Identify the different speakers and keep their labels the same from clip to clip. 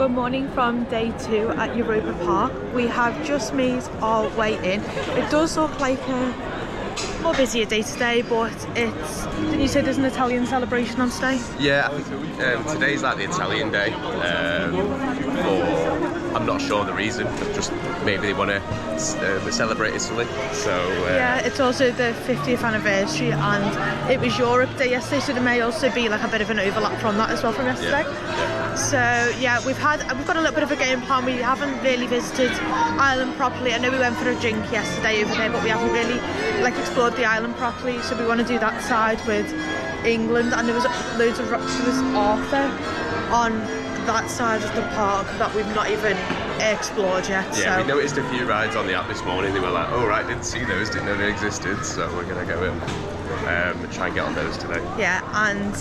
Speaker 1: Good morning from day 2 at Europa Park. We have just made our way in. It does look like a more busier day today, but it's... Didn't you say there's an Italian celebration on today?
Speaker 2: Yeah, I think today's like the Italian day, or I'm not sure the reason, just maybe they want to celebrate Italy, so...
Speaker 1: Yeah, it's also the 50th anniversary and it was Europe Day yesterday, so there may also be like a bit of an overlap from that as well from yesterday.
Speaker 2: Yeah.
Speaker 1: So yeah, we've got a little bit of a game plan. We haven't really visited Ireland properly. I know we went for a drink yesterday over there, but we haven't really like explored the island properly, so we want to do that side with England. And there was loads of rocks. There was Arthur on that side of the park that we've not even explored yet.
Speaker 2: Yeah,
Speaker 1: so.
Speaker 2: We noticed a few rides on the app this morning. They were like, oh right, didn't see those, didn't know they existed, so we're gonna go in and try and get on those today.
Speaker 1: Yeah, and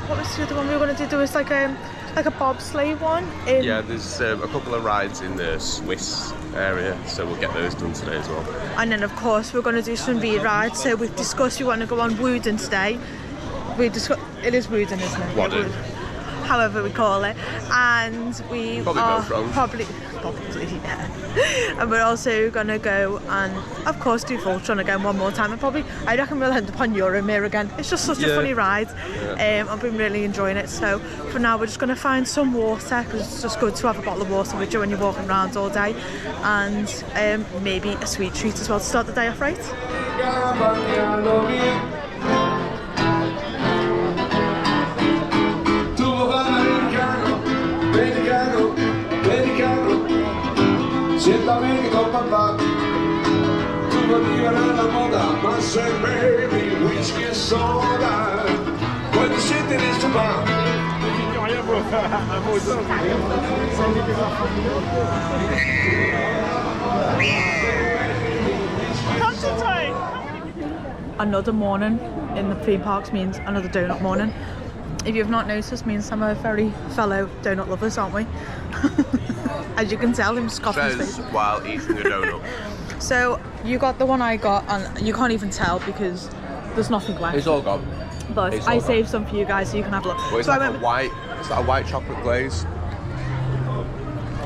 Speaker 1: what was the other one we were going to do? There was like a bobsleigh one.
Speaker 2: Yeah, there's a couple of rides in the Swiss area, so we'll get those done today as well.
Speaker 1: And then of course we're going to do some V rides. So we've discussed we want to go on Wodan today. It is Wodan, isn't it?
Speaker 2: Wodan.
Speaker 1: However we call it, and we
Speaker 2: probably
Speaker 1: are
Speaker 2: both wrong.
Speaker 1: Probably, yeah. And we're also gonna go and, of course, do Voltron again one more time. And I reckon we'll end up on Euromir again. It's just such a funny ride.
Speaker 2: Yeah.
Speaker 1: I've been really enjoying it. So for now, we're just gonna find some water because it's just good to have a bottle of water with you when you're walking around all day, and maybe a sweet treat as well to start the day off right.
Speaker 3: Siéntame con papá, tu bambina la moda, ma se bevi whisky e soda, quando siete in questo bar.
Speaker 1: Another morning in the theme parks means another donut morning. If you've not noticed, me and Sam are very fellow donut lovers, aren't we? As you can tell, him scoffing his face
Speaker 2: while eating a donut.
Speaker 1: So you got the one I got, and you can't even tell because there's nothing left.
Speaker 2: It's all gone.
Speaker 1: But I saved some for you guys so you can have a look.
Speaker 2: Well, it's
Speaker 1: so
Speaker 2: like a white chocolate glaze.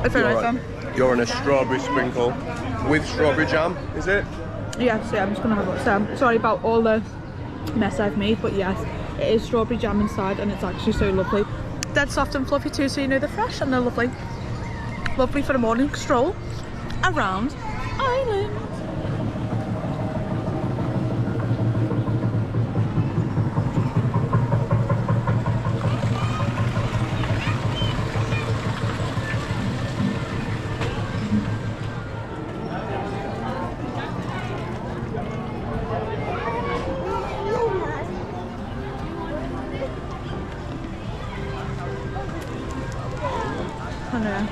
Speaker 1: It's very nice one.
Speaker 2: You're on a strawberry sprinkle with strawberry jam, is it?
Speaker 1: Yes, yeah, I'm just gonna have a look. So, sorry about all the mess I've made, but yes, it is strawberry jam inside, and it's actually so lovely. Dead soft and fluffy too, so you know they're fresh and they're lovely. Lovely for a morning stroll around Ireland. I know.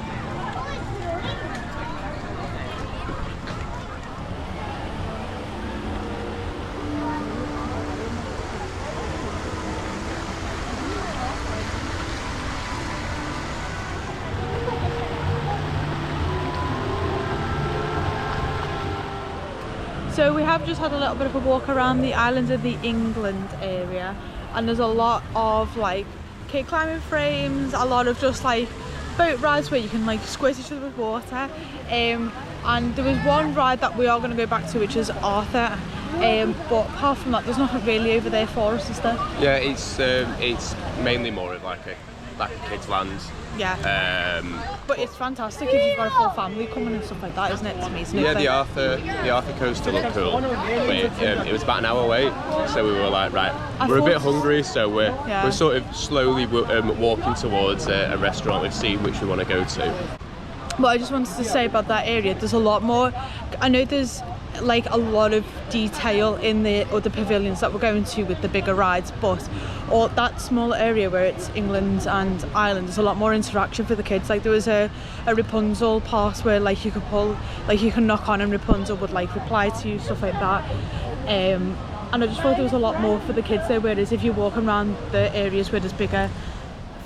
Speaker 1: So we have just had a little bit of a walk around the island of the England area, and there's a lot of like kid climbing frames, a lot of just like boat rides where you can like squirt each other with water, and there was one ride that we are going to go back to, which is Arthur, but apart from that there's nothing really over there for us, is there?
Speaker 2: Yeah, it's mainly more of like a kids land.
Speaker 1: Yeah. But it's fantastic if you've got a full family coming and stuff like that, isn't it? To me,
Speaker 2: yeah, the Arthur coaster looked cool, but it was about an hour wait, so we were like, right, we're a bit hungry, so we're sort of slowly walking towards a restaurant. We've seen which we want to go to.
Speaker 1: But I just wanted to say about that area, there's a lot more. I know there's like a lot of detail in the other pavilions that we're going to with the bigger rides, but all that small area where it's England and Ireland, there's a lot more interaction for the kids. Like there was a Rapunzel part where like you could pull, like you can knock on and Rapunzel would like reply to you, stuff like that. And I just thought there was a lot more for the kids there, whereas if you're walking around the areas where there's bigger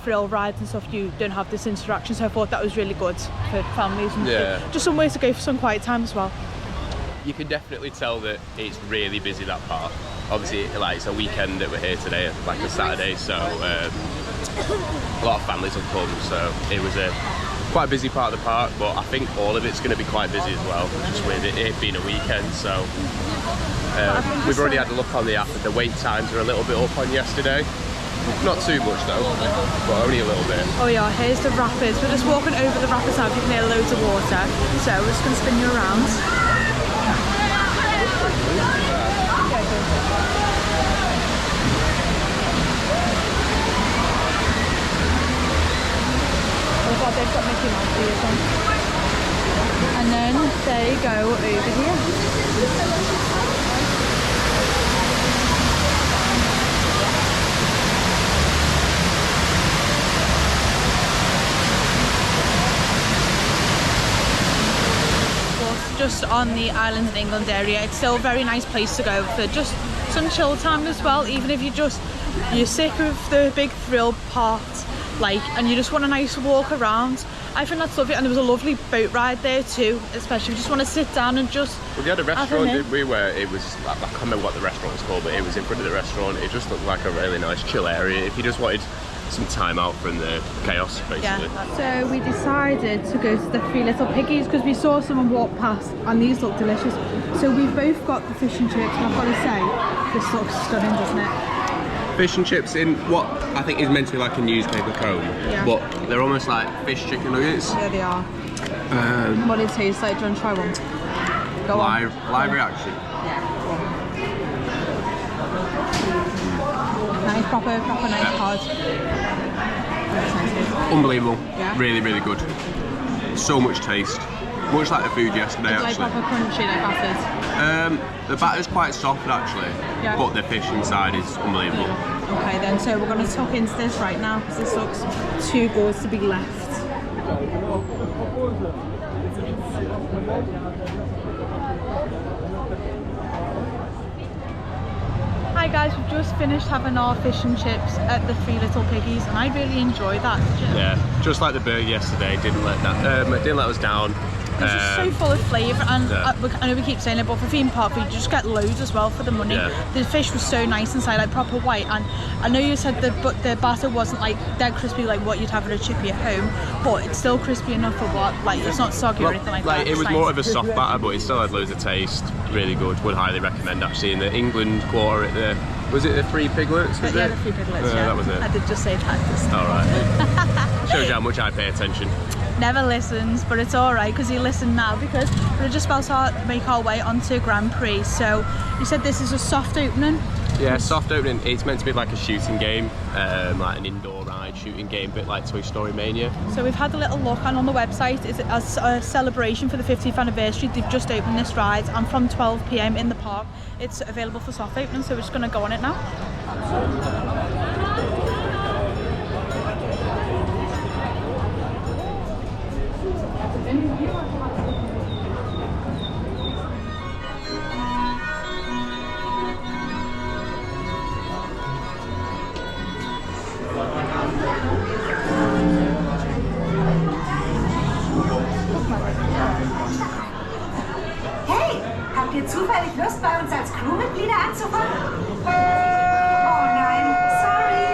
Speaker 1: thrill rides and stuff, you don't have this interaction. So I thought that was really good for families and just some way to go for some quiet time as well.
Speaker 2: You can definitely tell that it's really busy, that park. Obviously, like, it's a weekend that we're here today, like a Saturday, so a lot of families have come, so it was quite a busy part of the park, but I think all of it's going to be quite busy as well, just with it being a weekend. So we've already had a look on the app. The wait times are a little bit up on yesterday. Not too much though, but only a little bit.
Speaker 1: Oh yeah, here's the rapids. We're just walking over the rapids now. You can hear loads of water. So we're just going to spin you around. Oh god, they've got Mickey Mouse ears on. And then they go over here. Just on the islands in England area, it's still a very nice place to go for just some chill time as well, even if you're sick of the big thrill part, and you just want a nice walk around. I think that's lovely, and there was a lovely boat ride there too, especially if you just want to sit down and just
Speaker 2: we had a restaurant, didn't we, where it was, I can't remember what the restaurant was called, but it was in front of the restaurant. It just looked like a really nice chill area if you just wanted some time out from the chaos, basically.
Speaker 1: Yeah. So we decided to go to the Three Little Piggies because we saw someone walk past and these look delicious. So we've both got the fish and chips, and I've got to say, this looks stunning, doesn't it?
Speaker 2: Fish and chips in what I think is meant to be like a newspaper cone, but they're almost like fish chicken nuggets.
Speaker 1: Yeah, they are. What do it taste like? Do you want to try one? Go on.
Speaker 2: Live reaction.
Speaker 1: Yeah. Nice, proper nice card.
Speaker 2: Unbelievable. Yeah. Really, really good. So much taste. Much like the food yesterday, actually.
Speaker 1: Like proper crunchy, like battered?
Speaker 2: The batter's quite soft, actually, but the fish inside is unbelievable.
Speaker 1: Okay, then, so we're going to tuck into this right now because this looks too good to be left. Hi guys, we've just finished having our fish and chips at the Three Little Piggies, and I really enjoyed that.
Speaker 2: Yeah, just like the burger yesterday, didn't let us down.
Speaker 1: It's just so full of flavour, and I know we keep saying it, but for theme park, you just get loads as well for the money. Yeah. The fish was so nice inside, like proper white, and I know you said the batter wasn't like dead crispy like what you'd have at a chippy at home, but it's still crispy enough for what, it's not soggy or anything like that.
Speaker 2: It was more of a soft batter, but it still had loads of taste. Really good. Would highly recommend actually. In the England quarter at was it the Three Piglets?
Speaker 1: The Three Piglets. Yeah,
Speaker 2: that was it.
Speaker 1: I did just say that.
Speaker 2: All right. Shows you how much I pay attention.
Speaker 1: Never listens, but it's all right because you listen now, because we're just about to make our way onto Grand Prix. So you said this is a soft opening.
Speaker 2: Yeah, soft opening. It's meant to be like a shooting game, like an indoor ride shooting game, a bit like Toy Story Mania.
Speaker 1: So we've had a little look, and on the website, as a celebration for the 50th anniversary, they've just opened this ride, and from 12 PM in the park, it's available for soft opening. So we're just going to go on it now.
Speaker 4: Habt ihr zufällig Lust, bei uns als Crewmitglieder anzufangen? Oh nein, sorry.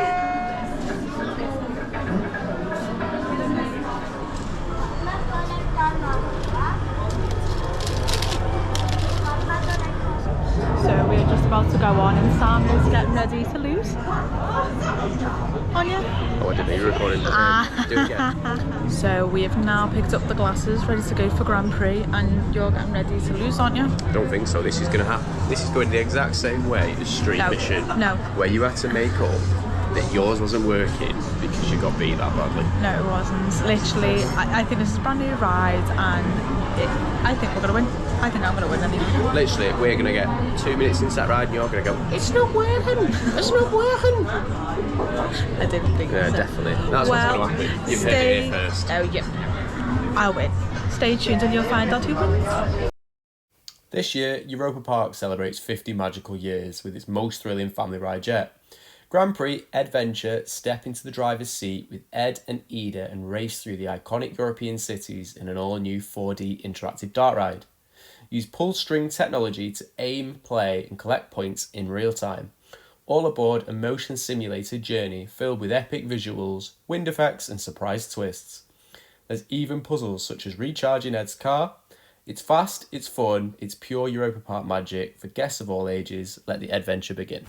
Speaker 1: So we're just about to go on, and Sam is getting ready to lose. Anya?
Speaker 2: Oh, I didn't know you were recording. Do it again.
Speaker 1: So we have now picked up the glasses, ready to go for Grand Prix, and you're getting ready to lose, aren't you?
Speaker 2: I don't think so. This is going to happen. This is going the exact same way as Street Mission.
Speaker 1: No.
Speaker 2: Where you had to make up that yours wasn't working because you got beat that badly.
Speaker 1: No, it wasn't. Literally, I think this is a brand new ride, and I think we're going to win. I think I'm going to win anyway.
Speaker 2: Literally, we're going to get 2 minutes into that ride and you're going to go, it's not working, it's not working.
Speaker 1: I didn't think so.
Speaker 2: Yeah, definitely. That's what's going to happen. You've heard it here first.
Speaker 1: Oh, yeah. I'll win. Stay tuned and you'll find out who wins.
Speaker 2: This year, Europa Park celebrates 50 magical years with its most thrilling family ride yet. Grand Prix EDventure step into the driver's seat with Ed and Ida and race through the iconic European cities in an all-new 4D interactive dart ride. Use pull string technology to aim, play and collect points in real time. All aboard a motion simulated journey filled with epic visuals, wind effects and surprise twists. There's even puzzles such as recharging Ed's car. It's fast, it's fun, it's pure Europa Park magic for guests of all ages. Let the EDventure begin.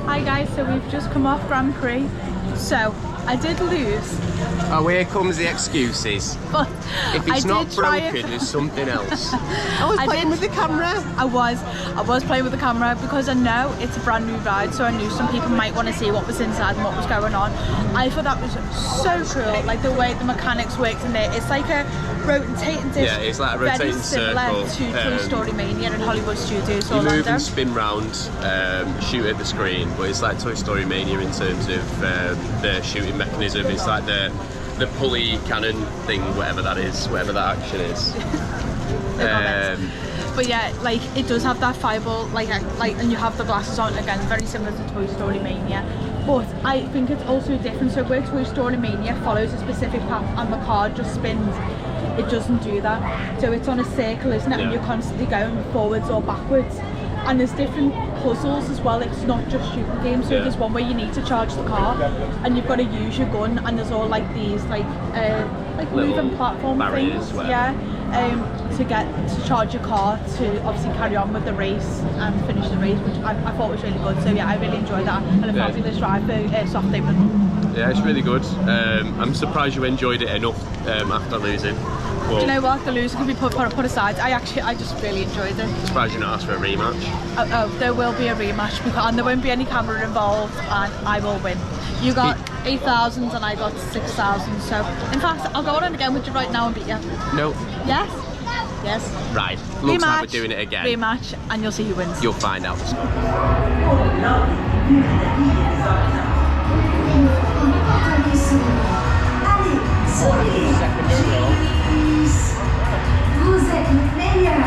Speaker 1: Hi guys, so we've just come off Grand Prix. So I did lose.
Speaker 2: Oh, here comes the excuses.
Speaker 1: But
Speaker 2: if it's not broken, there's something else. I was playing with the camera.
Speaker 1: I was playing with the camera because I know it's a brand new ride, so I knew some people might want to see what was inside and what was going on. I thought that was so cool, like the way the mechanics worked in there. It's like a rotating disc.
Speaker 2: Yeah, it's like a rotating circle.
Speaker 1: To Toy Story Mania in Hollywood Studios.
Speaker 2: You move and spin round, shoot at the screen, but it's like Toy Story Mania in terms of the shooting mechanism. It's like the pulley cannon thing, whatever that is, whatever that action is.
Speaker 1: But yeah, like it does have that fireball, like, and you have the glasses on again, very similar to Toy Story Mania. But I think it's also different. So where Toy Story Mania follows a specific path and the car just spins, it doesn't do that. So it's on a circle, isn't it? Yeah. And you're constantly going forwards or backwards. And there's different puzzles as well. It's not just shooting games. So there's one where you need to charge the car, and you've got to use your gun. And there's all like these like moving platform
Speaker 2: barriers,
Speaker 1: things, to charge your car to obviously carry on with the race and finish the race, which I thought was really good. So yeah, I really enjoyed that, and a fabulous ride for soft open.
Speaker 2: Yeah, it's really good. I'm surprised you enjoyed it enough after losing. Well,
Speaker 1: do you know what? The loser can be put aside. I just really enjoyed it.
Speaker 2: I'm surprised you're not asked for a rematch.
Speaker 1: Oh, there will be a rematch, and there won't be any camera involved, and I will win. You got 8,000 and I got 6,000. So, in fact, I'll go on again with you right now and beat you.
Speaker 2: No.
Speaker 1: Yes? Yes.
Speaker 2: Right. Looks like we're doing it again.
Speaker 1: Rematch, and you'll see who wins.
Speaker 2: You'll find out the score. Second overall.
Speaker 4: Vous êtes le meilleur.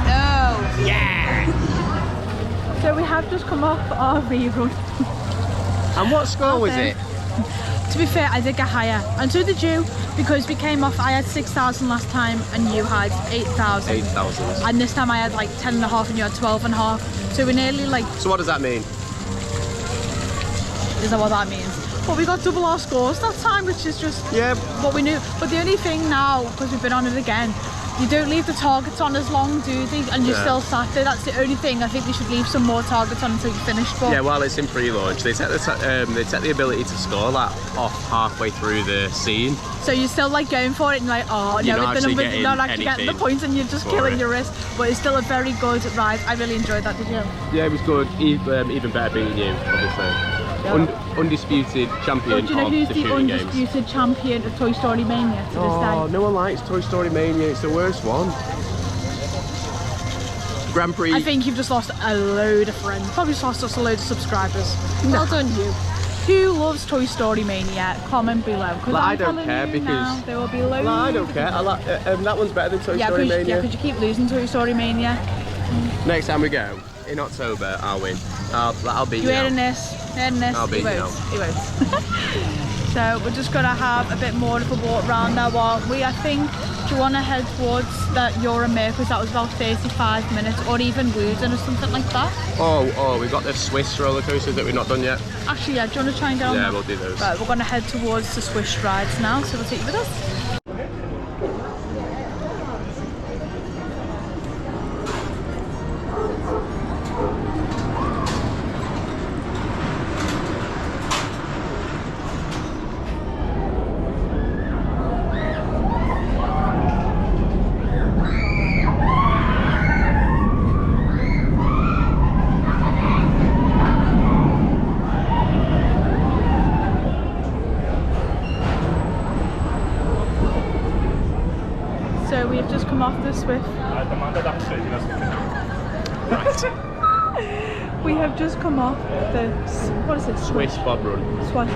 Speaker 1: No.
Speaker 2: Yeah.
Speaker 1: So we have just come off our rerun.
Speaker 2: And what score was it?
Speaker 1: To be fair, I did get higher, and so did you, because we came off. I had 6,000 last time, and you had 8,000.
Speaker 2: 8,000.
Speaker 1: And this time I had like 10.5, and you had 12.5. So we nearly like.
Speaker 2: So what does that mean?
Speaker 1: Is that what that means? Well, we got double our scores that time, which is just what we knew. But the only thing now, because we've been on it again, you don't leave the targets on as long, do they? And you're still sat there. That's the only thing. I think they should leave some more targets on until you finish. But
Speaker 2: yeah, while it's in pre-launch, they take the ability to score that off halfway through the scene.
Speaker 1: So you're still like going for it and like, oh
Speaker 2: you're
Speaker 1: no,
Speaker 2: not actually
Speaker 1: getting the points, and you're just killing your wrist. But it's still a very good ride. I really enjoyed that. Did you?
Speaker 2: Yeah, it was good. Even better beating you, obviously. Undisputed champion of the shooting games. Do you know who's the
Speaker 1: undisputed champion of Toy Story Mania to this day?
Speaker 2: Oh, no one likes Toy Story Mania. It's the worst one. Grand Prix.
Speaker 1: I think you've just lost a load of friends. Probably just lost us a load of subscribers. Well done, you. Who loves Toy Story Mania? Comment below.
Speaker 2: Like, I don't care because
Speaker 1: now. There will be loads.
Speaker 2: No, I don't care. I like that one's better than Toy Story Mania.
Speaker 1: Yeah, because you keep losing Toy Story Mania.
Speaker 2: Next time we go in October, I'll win. I'll beat you.
Speaker 1: You're hearing this?
Speaker 2: I'll beat you now.
Speaker 1: He won't. So we're just gonna have a bit more of a walk around now, aren't we? I think. Do you want to head towards that Europa Park, because that was about 35 minutes, or even Wodan or something like that?
Speaker 2: Oh, we've got the Swiss roller coasters that we've not done yet.
Speaker 1: Actually, yeah, do you want to try and get on?
Speaker 2: Yeah, we'll do those.
Speaker 1: Right, we're going to head towards the Swiss rides now, so we'll take you with us. So we've just come off the Swift. We have just come off the, what is it?
Speaker 2: Swiss Bob Run.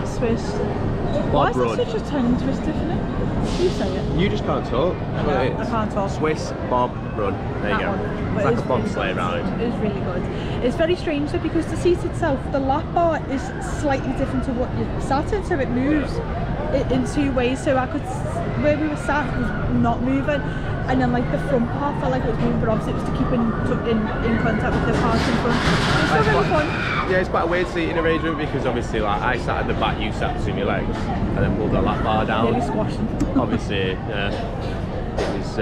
Speaker 1: Swiss.
Speaker 2: Bob
Speaker 1: Why is
Speaker 2: Run.
Speaker 1: it such a tongue twister, isn't it? You say it.
Speaker 2: You just can't talk.
Speaker 1: I can't talk.
Speaker 2: Swiss Bob Run. There you go. It's like a bobsleigh ride.
Speaker 1: It is really good. It's very strange though because the seat itself, the lap bar is slightly different to what you sat in, so it moves in two ways. So I could, where we were sat was not moving, and then like the front part felt like it was moving, but obviously it was to keep in contact with the cars in front. It's still really fun.
Speaker 2: Yeah, it's quite a weird seating arrangement because obviously like I sat at the back, you sat between your legs, and then pulled the lap bar down.
Speaker 1: Nearly squashing.
Speaker 2: Obviously, it was.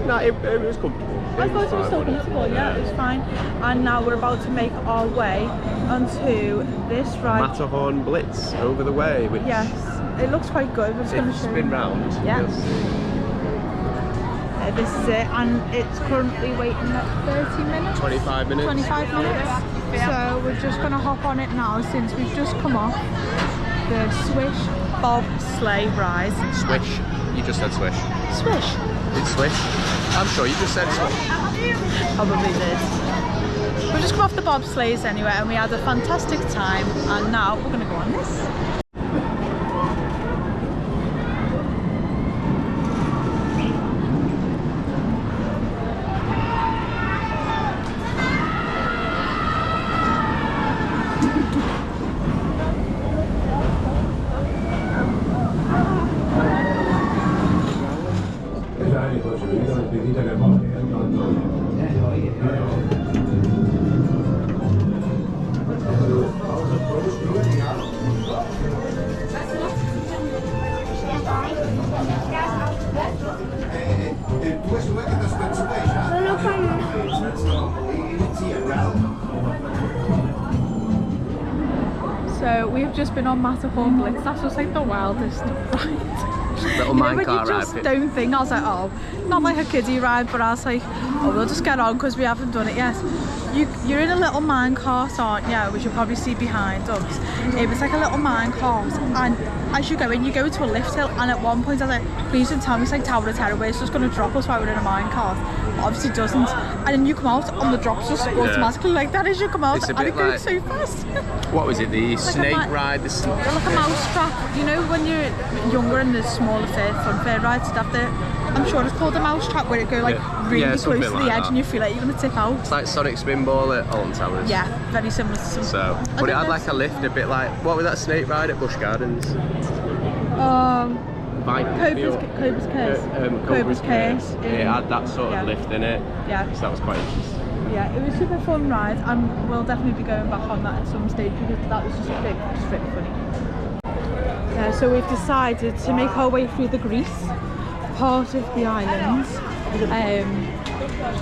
Speaker 2: No, it was comfortable.
Speaker 1: I thought it was still comfortable, yeah, it was fine. And now we're about to make our way onto this ride.
Speaker 2: Matterhorn Blitz over the way, which
Speaker 1: yes, it looks quite good. We're just going to show
Speaker 2: spin
Speaker 1: you.
Speaker 2: round.
Speaker 1: Yeah. This is it, and it's currently waiting at 30 minutes.
Speaker 2: 25 minutes.
Speaker 1: 25 minutes. So we're just going to hop on it now since we've just come off the Swish Bob Sleigh ride.
Speaker 2: Swish. You just said swish.
Speaker 1: Swish.
Speaker 2: It's swish. I'm sure you just said swish.
Speaker 1: Probably did. We've just come off the bobsleighs anyway, and we had a fantastic time, and now we're going to go on this. So we've just been on Matterhorn Blitz. That's just like the wildest ride.
Speaker 2: Little minecart
Speaker 1: ride. You just don't think. I was like, oh, not like a kiddie ride, but I was like, oh, we'll just get on because we haven't done it yet. You're in a little minecart, aren't you? Which you'll probably see behind us. It was like a little minecart, and as you go in, you go to a lift hill, and at one point I was like, please don't tell me it's like Tower of Terror where it's just going to drop us while we're in a minecart. But obviously it doesn't. And then you come out and the drops just automatically like that as you come out, and it goes so fast.
Speaker 2: What was it? The snake ride?
Speaker 1: Like a mouse trap. You know when you're younger and there's smaller fun fair rides, you'd have to, I'm sure it's called a mouse trap, where it go like really close to the edge and you feel like you're going to tip out.
Speaker 2: It's like Sonic Spinball at Alton Towers.
Speaker 1: Yeah, very similar to some.
Speaker 2: So, but it had like a lift, a bit like, what was that snake ride at Busch Gardens?
Speaker 1: Cobra's Curse.
Speaker 2: Cobra's Curse. It had that sort of lift in it.
Speaker 1: Yeah.
Speaker 2: So that was quite interesting.
Speaker 1: Yeah, it was a super fun ride, and we'll definitely be going back on that at some stage because that was just really funny. So we've decided to make our way through the Greece part of the island,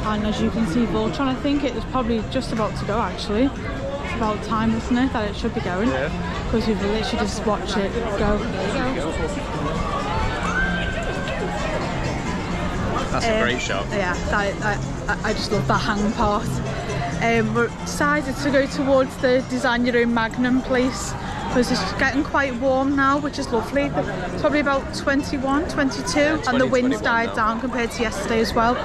Speaker 1: and as you can see, Voltron, I think it is probably just about to go actually. It's about time, isn't it, that it should be going, because we've literally just watched it go.
Speaker 2: That's a great shot.
Speaker 1: Yeah, I just love that hang part. We're decided to go towards the Design Your Own Magnum place because it's getting quite warm now, which is lovely. It's probably about 21, 22, and the wind's died down compared to yesterday as well.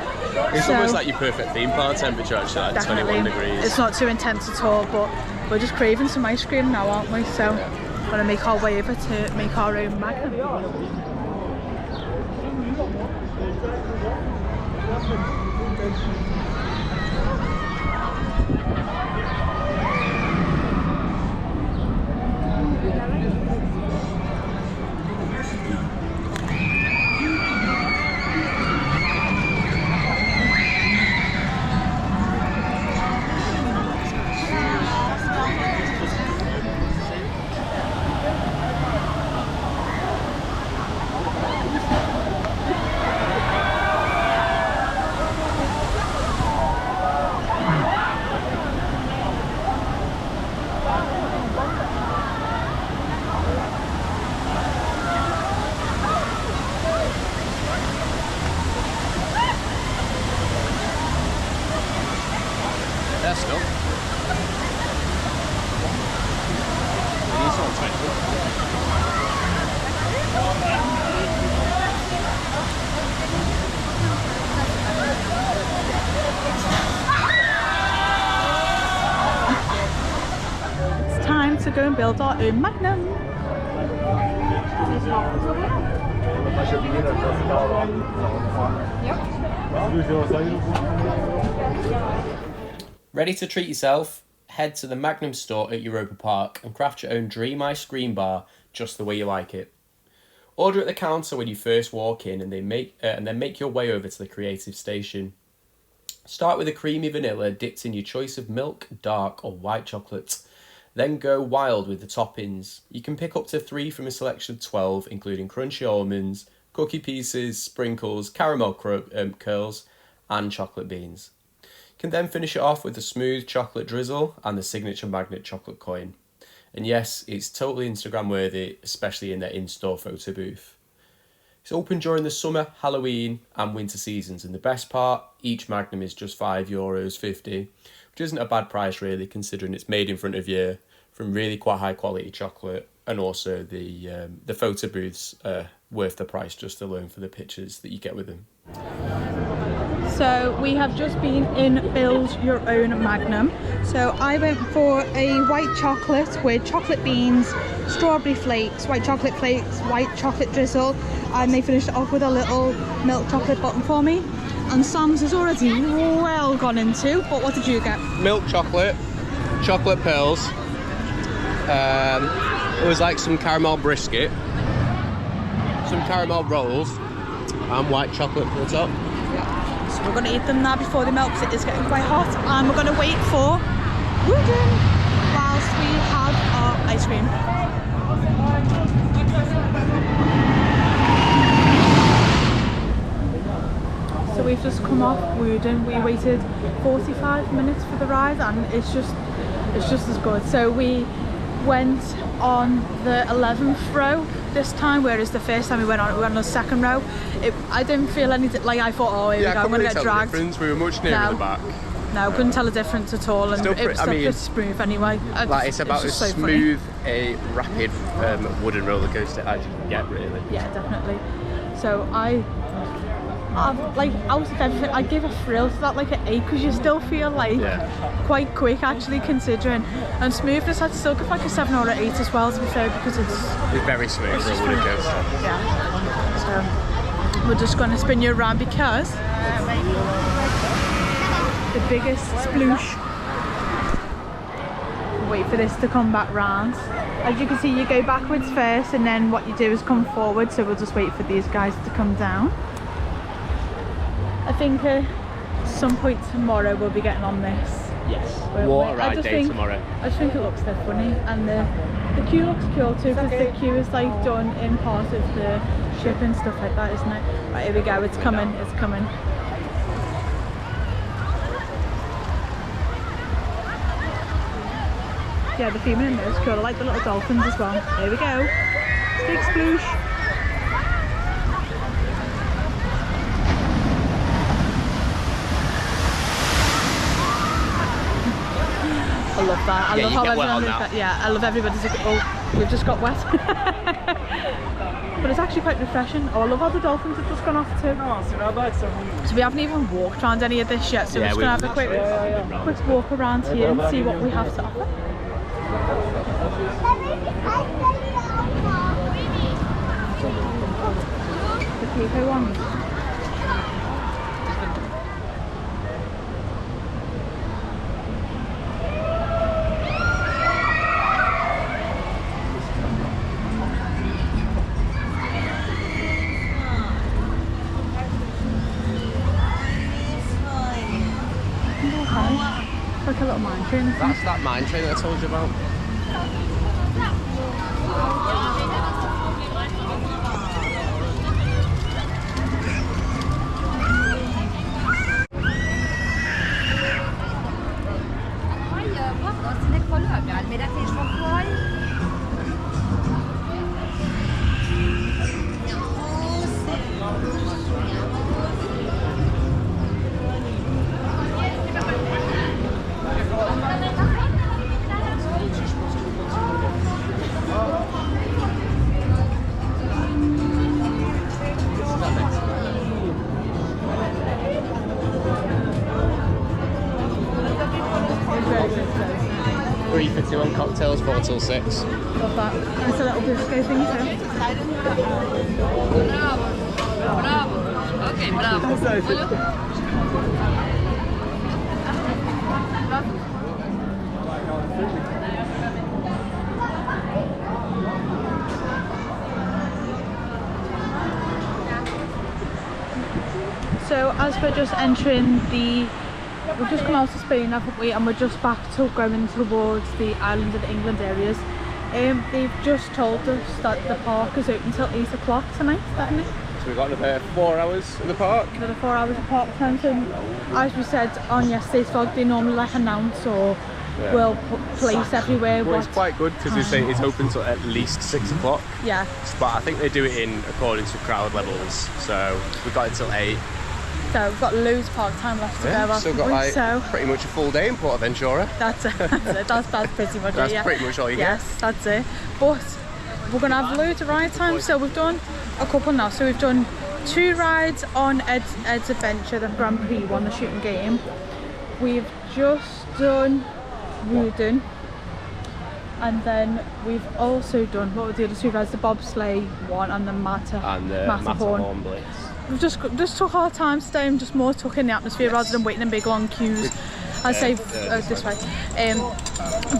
Speaker 2: It's almost like your perfect theme park temperature actually, like
Speaker 1: definitely.
Speaker 2: 21 degrees.
Speaker 1: It's not too intense at all, but we're just craving some ice cream now, aren't we? So we're going to make our way over to make our own Magnum. It's time to go and build our own Magnum.
Speaker 5: Ready to treat yourself? Head to the Magnum store at Europa Park and craft your own dream ice cream bar just the way you like it. Order at the counter when you first walk in, and then make your way over to the creative station. Start with a creamy vanilla dipped in your choice of milk, dark or white chocolate. Then go wild with the toppings. You can pick up to 3 from a selection of 12, including crunchy almonds, cookie pieces, sprinkles, caramel curls, and chocolate beans. You can then finish it off with a smooth chocolate drizzle and the signature magnet chocolate coin. And yes, it's totally Instagram worthy, especially in their in-store photo booth. It's open during the summer, Halloween and winter seasons, and the best part, each Magnum is just €5.50, which isn't a bad price really, considering it's made in front of you from really quite high quality chocolate, and also the photo booths are worth the price just alone for the pictures that you get with them.
Speaker 1: So we have just been in Build Your Own Magnum. So I went for a white chocolate with chocolate beans, strawberry flakes, white chocolate flakes, white chocolate drizzle, and they finished it off with a little milk chocolate bottom for me. And Sam's is already well gone into, but what did you get?
Speaker 2: Milk chocolate, chocolate pearls, it was like some caramel brisket, some caramel rolls, and white chocolate for the top.
Speaker 1: So we're going to eat them now before they melt, because it is getting quite hot, and we're going to wait for Wodan whilst we have our ice cream. So we've just come off Wodan. We waited 45 minutes for the ride, and it's just as good. So we went on the 11th row this time, whereas the first time we went on the second row. I didn't feel anything, like I thought, oh, here we go, I'm going to get dragged.
Speaker 2: We were much nearer the back.
Speaker 1: No, couldn't tell a difference at all, and it was pretty smooth anyway.
Speaker 2: Like, it's about as smooth a rapid wooden roller coaster as you can get, really.
Speaker 1: Yeah, definitely. So like, out of everything, I give a thrill to that, like an 8, because you still feel like quite quick actually, considering, and smoothness I'd still give like a 7 or an 8 as well, to be fair, because it's
Speaker 2: very smooth for a wooden coaster.
Speaker 1: Yeah. So we're just going to spin you around because the biggest sploosh. Wait for this to come back round. As you can see, you go backwards first, and then what you do is come forward, so we'll just wait for these guys to come down. I think at some point tomorrow we'll be getting on this.
Speaker 2: Yes. Water ride day tomorrow.
Speaker 1: I just think it looks so funny, and the queue looks cool too, because the queue is like done in part of the ship and stuff like that, isn't it? Right, here we go. It's coming. It's coming. Yeah, the female in there is cool. I like the little dolphins as well. Here we go. Big sploosh. I love that. I love how everyone does that. Yeah, I love everybody's. Oh, we've just got wet. But it's actually quite refreshing. Oh, I love how the dolphins have just gone off too. So we haven't even walked around any of this yet, so we're just going to have a quick walk around here and see what we have to offer. The Pico one. Like a little mine train.
Speaker 2: That's that mine train that I told you about. 4 till 6.
Speaker 1: Love that. And it's a little disco thing too.
Speaker 6: Okay, bravo.
Speaker 1: So as we're just entering we've just come out of Spain, haven't we, and we're just back to going towards the island of England areas. They've just told us that the park is open till 8 o'clock tonight, haven't they?
Speaker 2: So we've got another 4 hours in the park.
Speaker 1: Another 4 hours of park time. So as we said on yesterday's vlog, they normally like announce or will place everywhere.
Speaker 2: Well, it's quite good because they say it's open till at least 6 o'clock.
Speaker 1: Yeah.
Speaker 2: But I think they do it in according to crowd levels. So we've got until 8.
Speaker 1: So we've got loads of park time left to go.
Speaker 2: Still got like pretty much a full day in Ventura.
Speaker 1: That's it. That's pretty much
Speaker 2: That's
Speaker 1: it. Yeah.
Speaker 2: pretty much all you get.
Speaker 1: Yes, that's it. But we're gonna have loads of ride time. So we've done a couple now. So we've done 2 rides on EDventure, the Grand Prix one, the shooting game. We've just done Wodan, and then we've also done, what were the other 2 rides? The bobsleigh one and the Matterhorn
Speaker 2: Blitz.
Speaker 1: We've just took our time today and just more took in the atmosphere rather than waiting in big long queues. I say this way.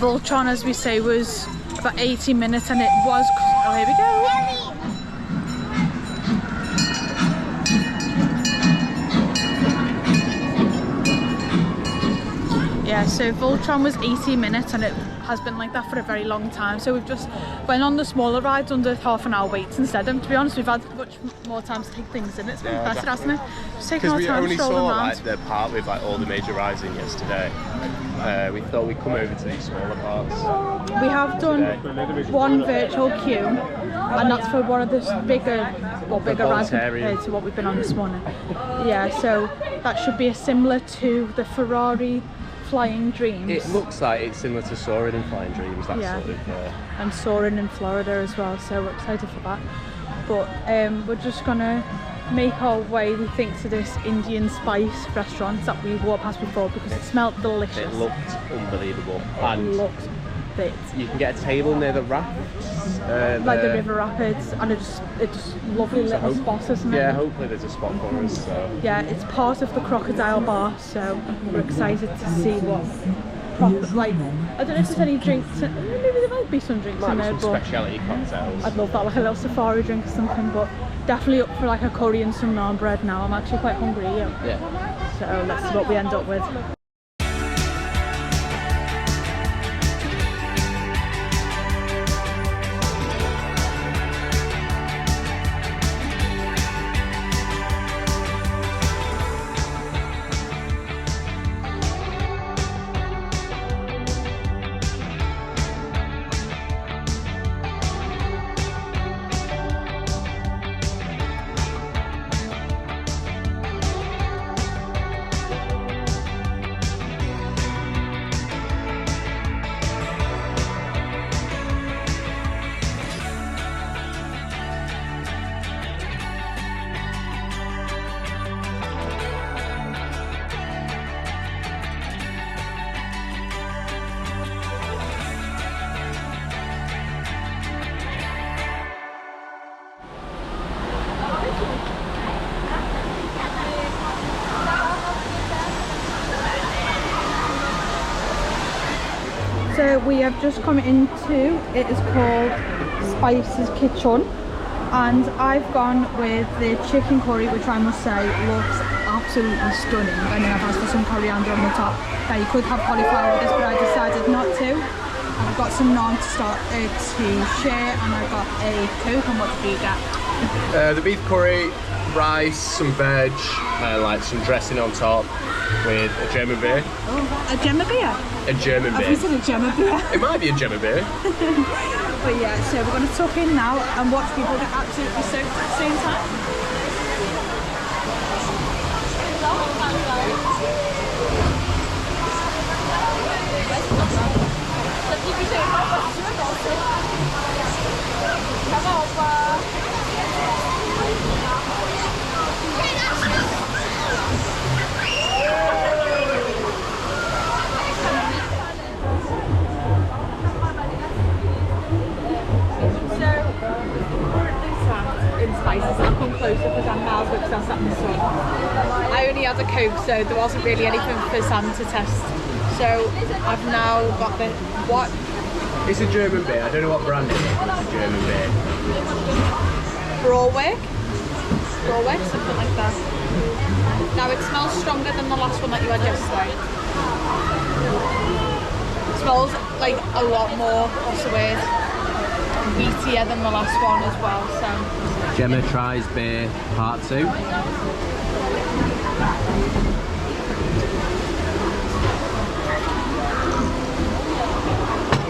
Speaker 1: Voltron, as we say, was about 80 minutes, and it was. Oh, here we go. Yeah, so Voltron was 80 minutes, and it has been like that for a very long time. So we've just went on the smaller rides under half an hour waits instead. And to be honest, we've had much more time to take things in. It's been better, hasn't it? Just taking our time,
Speaker 2: only
Speaker 1: strolling
Speaker 2: saw
Speaker 1: around.
Speaker 2: like the part with like all the major rides in yesterday. We thought we'd come over to these smaller parts.
Speaker 1: We have done one virtual queue, and that's for one of the bigger rides compared to what we've been on this morning. Yeah, so that should be similar to the Ferrari Flying Dreams.
Speaker 2: It looks like it's similar to Soaring and Flying Dreams, that sort of.
Speaker 1: And Soaring in Florida as well, so we're excited for that. But we're just gonna make our way, we think, to this Indian spice restaurant that we walked past before because it smelled delicious.
Speaker 2: It looked unbelievable.
Speaker 1: It looked bits.
Speaker 2: You can get a table near the rafts.
Speaker 1: Like the river rapids, and it's just lovely little spot, isn't it?
Speaker 2: Yeah, hopefully there's a spot for us. So.
Speaker 1: Yeah, it's part of the crocodile bar, so we're excited to see what like, I don't know if there's any drinks, maybe there might be some drinks in there,
Speaker 2: some
Speaker 1: but
Speaker 2: speciality cocktails.
Speaker 1: I'd love that, like a little safari drink or something, but definitely up for like a curry and some naan bread now. I'm actually quite hungry, yeah. So let's see what we end up with. So we have just come into, it is called Spice's Kitchen, and I've gone with the chicken curry, which I must say looks absolutely stunning. And then I've asked for some coriander on the top. Now you could have cauliflower with this, but I decided not to. And I've got some naan to share, and I've got a Coke. And what do you get?
Speaker 2: The beef curry, rice, some veg, like some dressing on top with a German beer.
Speaker 1: Oh, a Gemma beer?
Speaker 2: A German beer.
Speaker 1: Have you said a Gemma beer?
Speaker 2: It might be a German beer.
Speaker 1: But yeah, so we're going to tuck in now and watch people get absolutely soaked at the same time. closer because I'm miles because I sat in the sun. I only had a Coke, so there wasn't really anything for Sam to test. So I've now got the what?
Speaker 5: It's a German beer. I don't know what brand it is, but it's a German beer.
Speaker 1: Brauweg, something like that. Now it smells stronger than the last one that you had yesterday. It smells like a lot more, what's the word, meatier than the last one as well. So
Speaker 5: Gemma tries beer part 2.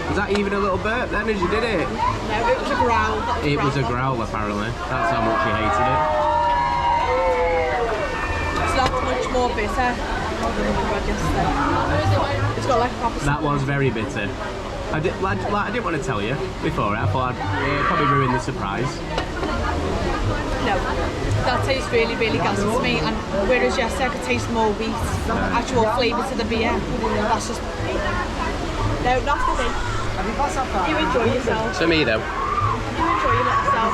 Speaker 5: Was that even a little burp then as you did it?
Speaker 1: No, it was a growl.
Speaker 5: It was a growl apparently. That's how much you hated it.
Speaker 1: It's not much more bitter than the one yesterday. It's got like a proper...
Speaker 5: That was very bitter. I didn't want to tell you before. I thought I'd probably ruin the surprise.
Speaker 1: No, that tastes really, really gassy to me. And whereas yesterday I could taste more wheat, actual flavour to the beer. That's just... No, not for me. You enjoy yourself.
Speaker 5: To me though.
Speaker 1: You enjoy your little self.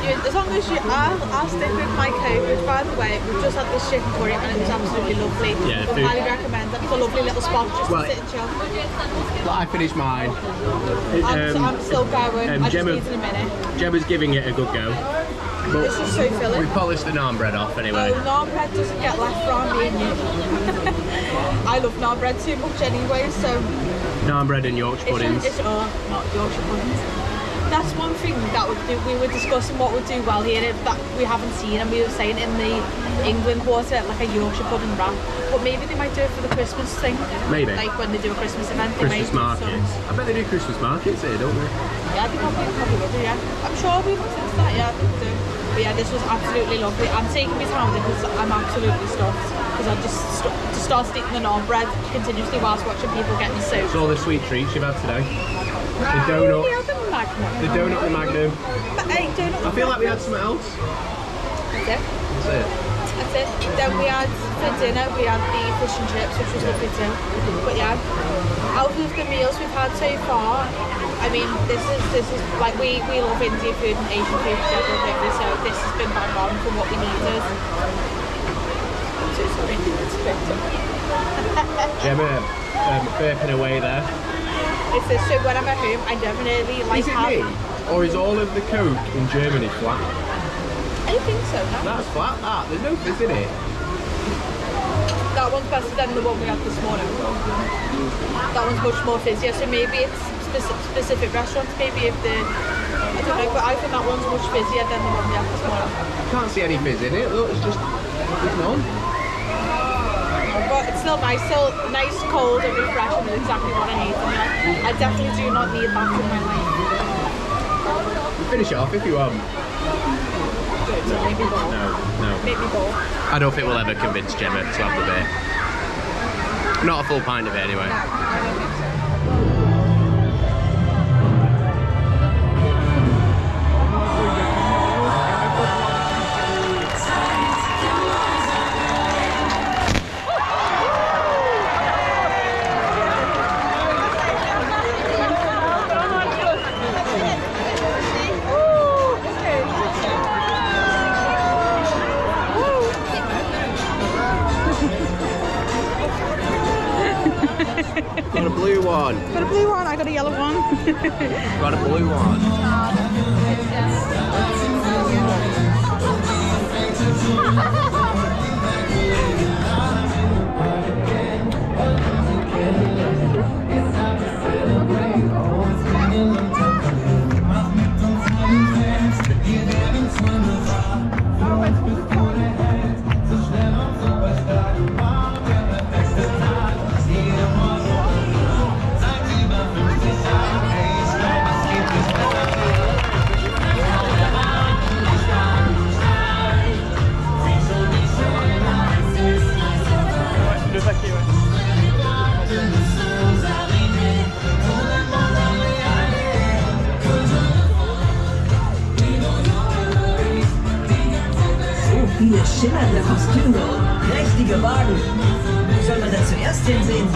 Speaker 1: As long as you... I'll stick with my Coke, which by the way, we've just had this chicken curry and it was absolutely lovely.
Speaker 5: Yeah,
Speaker 1: I highly recommend it. It's a lovely little spot just to sit and chill.
Speaker 5: Well, I finished mine.
Speaker 1: I'm still going. I just need in a minute.
Speaker 5: Gemma's giving it a good go. But
Speaker 1: this is so filling.
Speaker 5: we polished the naan bread off anyway.
Speaker 1: Oh, naan bread doesn't get left from me and you. I love naan bread too much anyway, so...
Speaker 5: Naan bread and Yorkshire puddings.
Speaker 1: Not Yorkshire puddings. That's one thing that we were discussing what would do well here that we haven't seen, and we were saying in the England quarter, like a Yorkshire pudding wrap. But maybe they might do it for the Christmas thing.
Speaker 5: Maybe.
Speaker 1: Like when they do a Christmas event.
Speaker 5: Christmas markets. I bet they do Christmas markets here, don't they?
Speaker 1: Yeah, they probably will do, yeah. I'm sure we will do that, yeah, I think they do. But yeah, this was absolutely lovely. I'm taking my time with it because I'm absolutely stuffed. Because I just started eating the naan bread continuously whilst watching people getting soaked.
Speaker 5: So all the sweet treats you've had today. The donut. The donut, the Magnum. I feel like we had something else.
Speaker 1: That's it.
Speaker 5: That's it.
Speaker 1: That's it. Then we had, for dinner, we had the fish and chips, which was lovely too. But yeah, out of the meals we've had so far, I mean, this is like, we love Indian food and Asian food together, so this has been bang on for what we needed. I'm so sorry.
Speaker 5: Gemma burping away there.
Speaker 1: It's this, so when I'm at home, I definitely like
Speaker 5: Is it me? Or is all of the Coke in Germany flat?
Speaker 1: I think so, no?
Speaker 5: That's flat, that. There's no fizz in it.
Speaker 1: That one's better than the one we had this morning. That one's much more fizzier, so maybe it's specific restaurants, maybe if the... I don't know, but I think that one's much fizzier than the one we had this morning.
Speaker 5: Can't see any fizz in it, look, it's just... There's none.
Speaker 1: But it's still nice, cold and refreshing is exactly what I need. I definitely do not need that in my life.
Speaker 5: Finish it off if you want.
Speaker 1: Maybe bowl.
Speaker 5: No.
Speaker 1: Maybe bowl.
Speaker 5: I don't think we'll ever convince Gemma to have the beer. Not a full pint of it anyway.
Speaker 1: No, I don't think so.
Speaker 5: Got a blue one.
Speaker 1: Got a blue one, I got a yellow one.
Speaker 5: Got a blue one.
Speaker 6: Viele schimmernde Kostüme, prächtige Wagen. Wo soll man da zuerst hinsehen?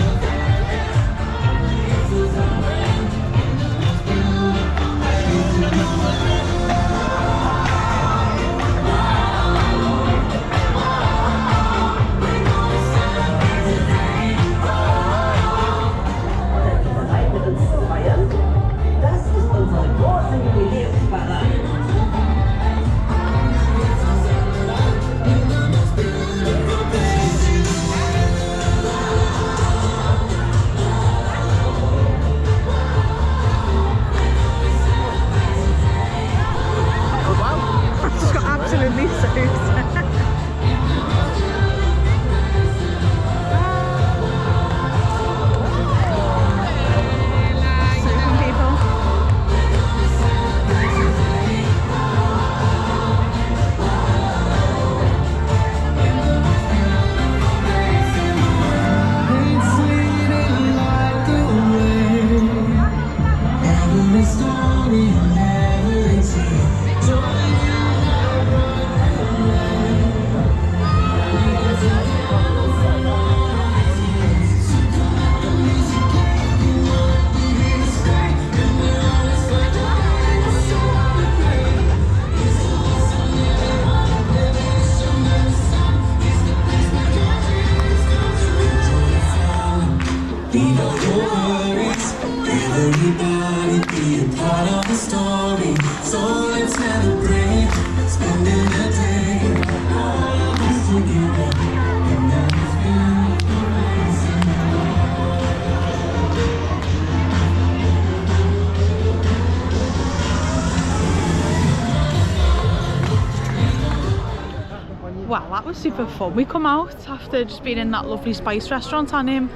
Speaker 1: Well, that was super fun. We come out after just being in that lovely spice restaurant and the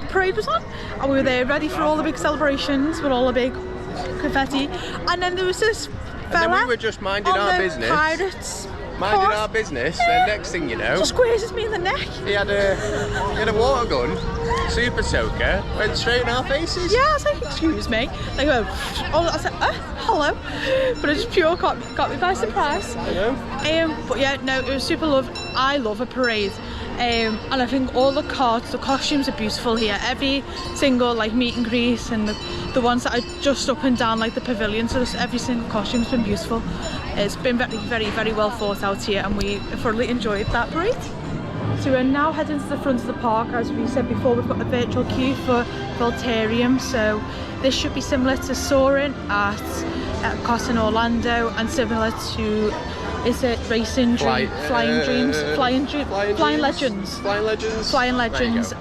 Speaker 1: parade was on, and we were there ready for all the big celebrations with all the big confetti, and then there was this fella
Speaker 2: and then we were just minding
Speaker 1: on
Speaker 2: our
Speaker 1: the
Speaker 2: business.
Speaker 1: Pirates
Speaker 2: Minding
Speaker 1: course.
Speaker 2: our business, and next thing you know,
Speaker 1: just squeezes me in the neck.
Speaker 2: he had a water gun, super soaker, went straight in our faces.
Speaker 1: Yeah, I was like, excuse me. They go, oh, I said, hello. But it just pure got me by surprise.
Speaker 2: I know.
Speaker 1: But yeah, no, it was super lovely. I love a parade. And I think all the carts, the costumes are beautiful here. Every single like meet and greet, and the ones that are just up and down like the pavilion, so just every single costume's been beautiful. It's been very well thought out here, and we thoroughly enjoyed that parade. So we're now heading to the front of the park. As we said before, we've got a virtual queue for Voltarium, so this should be similar to Soaring at Epcot in Orlando, and similar to, is it Racing Dream, Flying Legends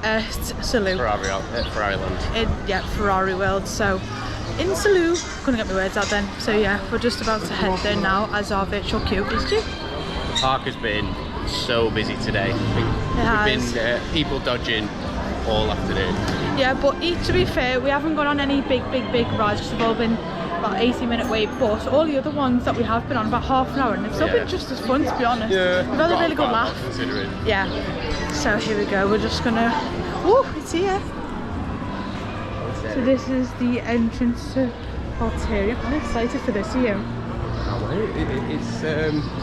Speaker 1: at Salou.
Speaker 2: Ferrari Land.
Speaker 1: Yeah, Ferrari World. So in Salou, couldn't get my words out then. So yeah, we're just about to head there now as our virtual queue is due.
Speaker 2: The park has been so busy today. We've been people dodging all afternoon.
Speaker 1: Yeah, but to be fair, we haven't gone on any big rides, because they've all been about 80-minute wait, but all the other ones that we have been on about half an hour, and they've still been just as fun, to be honest.
Speaker 2: Yeah,
Speaker 1: we've had a really good laugh.
Speaker 2: Considering.
Speaker 1: Yeah, so here we go, we're just gonna, it's here. So this is the entrance to Voltarium. I'm excited for this, are you?
Speaker 2: It's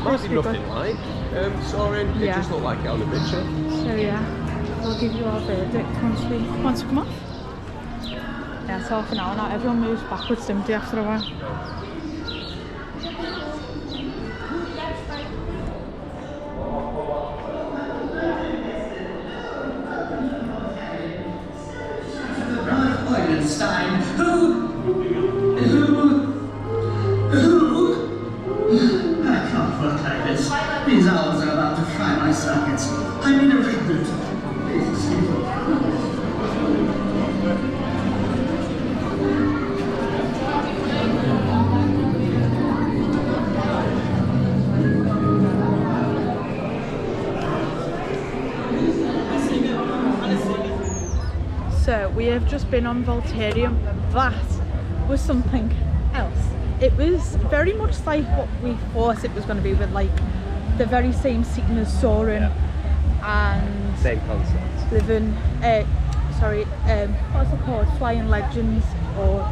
Speaker 2: mostly nothing like Soaring. It just looked like it on the picture.
Speaker 1: So yeah, we'll give you our verdict once we come off. Yeah, it's half an hour now. Everyone moves backwards, don't they, after a while?
Speaker 6: Eulenstein, who? I can't work like this. These hours are about to fry my circuits. I need a reboot. Please excuse me.
Speaker 1: So we have just been on Voltarium. That was something else. It was very much like what we thought it was going to be, with like the very same seating as Soaring, and
Speaker 2: same concept.
Speaker 1: What's it called? Flying Legends, or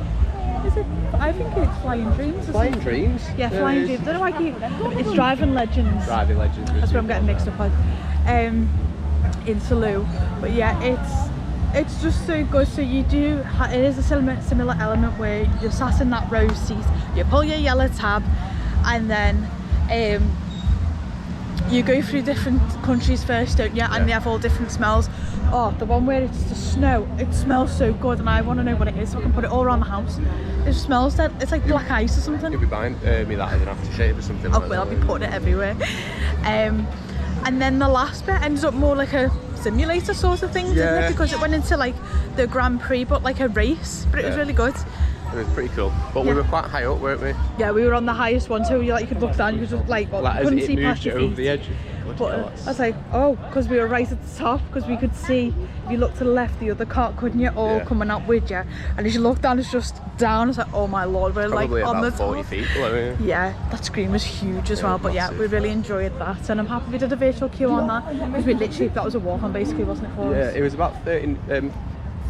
Speaker 1: is it? I think it's Flying Dreams.
Speaker 2: Flying Dreams?
Speaker 1: Yeah, Flying Dreams. I don't know why I keep. It's Driving Legends.
Speaker 2: Driving Legends.
Speaker 1: That's what I'm getting mixed up with. In Salou, but yeah, it's just so good. So you do, it is a similar element where you're sat in that row seat, you pull your yellow tab, and then you go through different countries first, don't you? And they have all different smells. Oh, the one where it's the snow, it smells so good, and I want to know what it is so I can put it all around the house. It smells that it's like black ice or something.
Speaker 2: You'll be buying me that as an aftershave or something.
Speaker 1: Well, I'll be putting it everywhere. And then the last bit ends up more like a simulator sort of thing, didn't it? Because it went into like the Grand Prix, but like a race. But it was really good.
Speaker 2: It was pretty cool. But we were quite high up, weren't we?
Speaker 1: Yeah, we were on the highest one, so you could look down. You could just you couldn't see past your feet.
Speaker 2: Over the edge.
Speaker 1: But I was like, oh, because we were right at the top, because we could see, if you look to the left, the other cart, couldn't you, all coming up with you. And as you look down, it's just down. It's like, oh my lord, we're
Speaker 2: probably
Speaker 1: like on the
Speaker 2: about
Speaker 1: top.
Speaker 2: 40 feet below.
Speaker 1: Yeah, that screen was huge as well. But yeah, we really enjoyed that, and I'm happy we did a virtual queue on that, because we literally, that was a walk on basically, wasn't it, for us?
Speaker 2: Yeah, it was about 30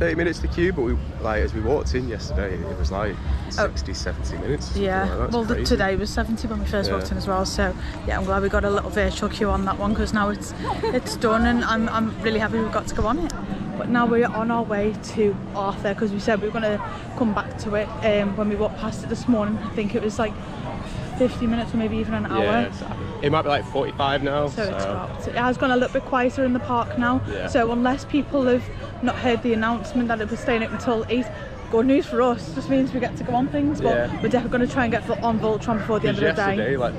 Speaker 2: 30 minutes to queue, but as we walked in yesterday, it was like 60, 70 minutes.
Speaker 1: Yeah,
Speaker 2: like that.
Speaker 1: well, today was 70 when we first walked in as well. So yeah, I'm glad we got a little virtual queue on that one because now it's done, and I'm really happy we got to go on it. But now we're on our way to Arthur because we said we were going to come back to it when we walked past it this morning. I think it was like 50 minutes or maybe even an hour.
Speaker 2: Yeah, it might be like 45 now.
Speaker 1: So it's dropped. It has gone a little bit quieter in the park now.
Speaker 2: Yeah.
Speaker 1: So unless people have not heard the announcement that it was staying open until 8, good news for us. Just means we get to go on things. But we're definitely going to try and get on Voltron before the end of the day.
Speaker 2: Yesterday, like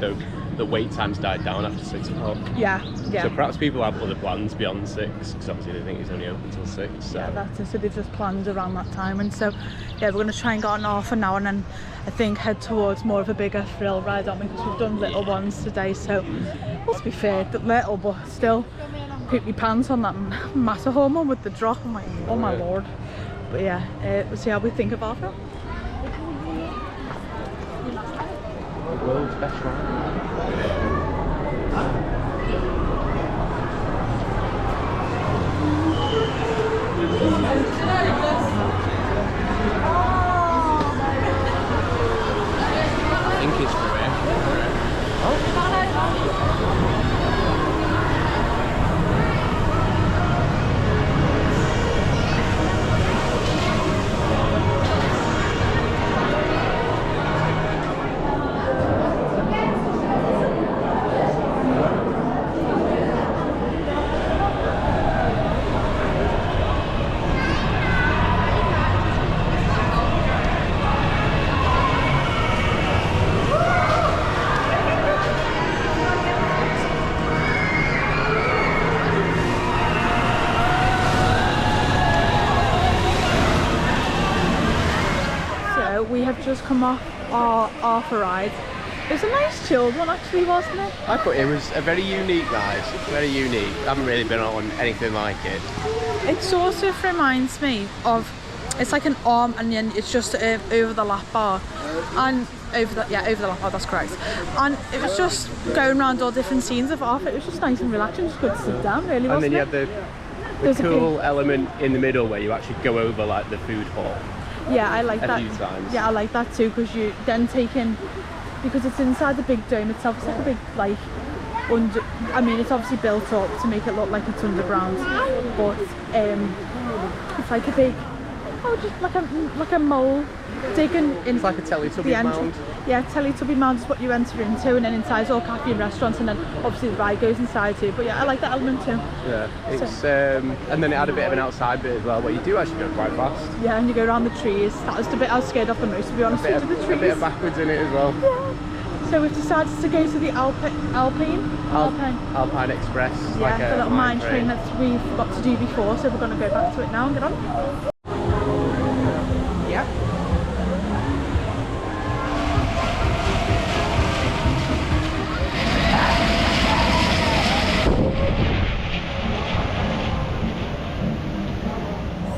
Speaker 2: the wait times died down after 6 o'clock.
Speaker 1: Yeah.
Speaker 2: So perhaps people have other plans beyond 6 because obviously they think it's only open till 6. So.
Speaker 1: Yeah, that's it. So they've just planned around that time, and so yeah, we're going to try and get on half an hour, and then I think head towards more of a bigger thrill ride, aren't we? Because we've done little ones today. So let's be fair, little, but still, poop your pants on that Matterhorn one with the drop. I'm like, oh my lord. But yeah, we'll see how we think of Arthur.
Speaker 2: The world's best ride. I think it's for it.
Speaker 1: We have just come off our Arthur ride. It was a nice chilled one actually, wasn't it?
Speaker 2: I thought it was a very unique ride, very unique. I haven't really been on anything like it.
Speaker 1: It sort of reminds me of, it's like an arm and then it's just over the lap bar. And over the lap bar, that's correct. And it was just going around all different scenes of Arthur. It was just nice and relaxing, just good to sit down really, wasn't it?
Speaker 2: And then you had the cool element in the middle where you actually go over like the food hall.
Speaker 1: Yeah, I like that.
Speaker 2: A few times.
Speaker 1: Yeah, I like that too because you then take in, because it's inside the big dome itself. It's like a big I mean, it's obviously built up to make it look like it's underground, but it's like a big, just like a mole digging in.
Speaker 2: It's like a Teletubby mound.
Speaker 1: Yeah, Teletubby mound is what you enter into, and then inside all cafe and restaurants, and then obviously the ride goes inside too. But yeah, I like that element too.
Speaker 2: Yeah, it's and then it had a bit of an outside bit as well, where you do actually go quite fast.
Speaker 1: Yeah, and you go around the trees. That was the bit I was scared of the most, to be honest. The trees.
Speaker 2: A bit of backwards in it as well.
Speaker 1: Yeah. So we've decided to go to the Alpine
Speaker 2: Express.
Speaker 1: Yeah,
Speaker 2: like
Speaker 1: the little mine train that we've got to do before. So we're going to go back to it now and get on. Yeah.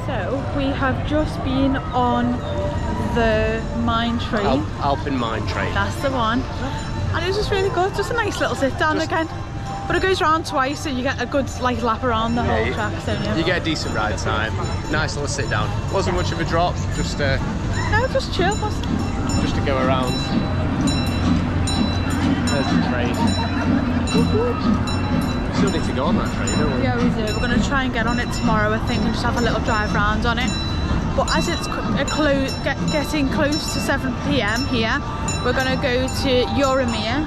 Speaker 1: So we have just been on the mine train.
Speaker 2: Alpine mine train.
Speaker 1: That's the one. And it was just really good. Just a nice little sit down again. But it goes round twice, so you get a good lap around the whole track, don't you?
Speaker 2: You get a decent ride time. Nice little sit down. Wasn't much of a drop, just
Speaker 1: no, just chill.
Speaker 2: Just to go around. There's the train. Still need to go on that train, don't we?
Speaker 1: Yeah, we do. We're going to try and get on it tomorrow, I think, and just have a little drive round on it. But as it's getting close to 7 PM here, we're going to go to Euromere,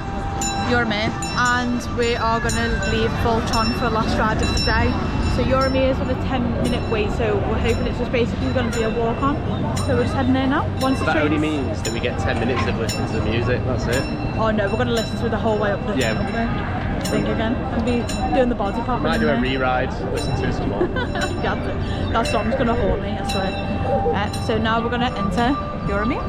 Speaker 1: and we are going to leave Voltron for the last ride of the day. So Euromere is on a 10-minute wait, so we're hoping it's just basically going to be a walk on. So we're just heading there now.
Speaker 2: That only means that we get 10 minutes of listening to the music, that's it.
Speaker 1: Oh no, we're going to listen to it the whole way up the thing again, and be doing the body part.
Speaker 2: Might do a re-ride, listen to it some more.
Speaker 1: Yeah, that song's going to haunt me, I swear. So now we're going to enter Euromere.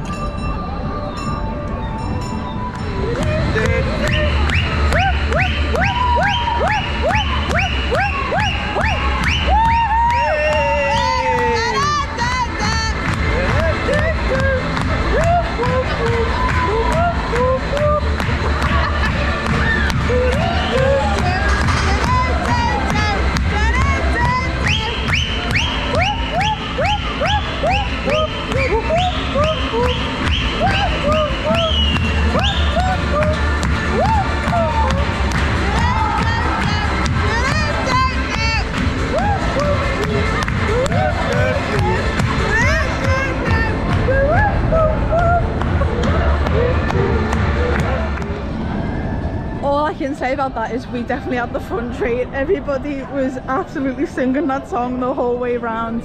Speaker 1: can say about that is we definitely had the fun treat. Everybody was absolutely singing that song the whole way around.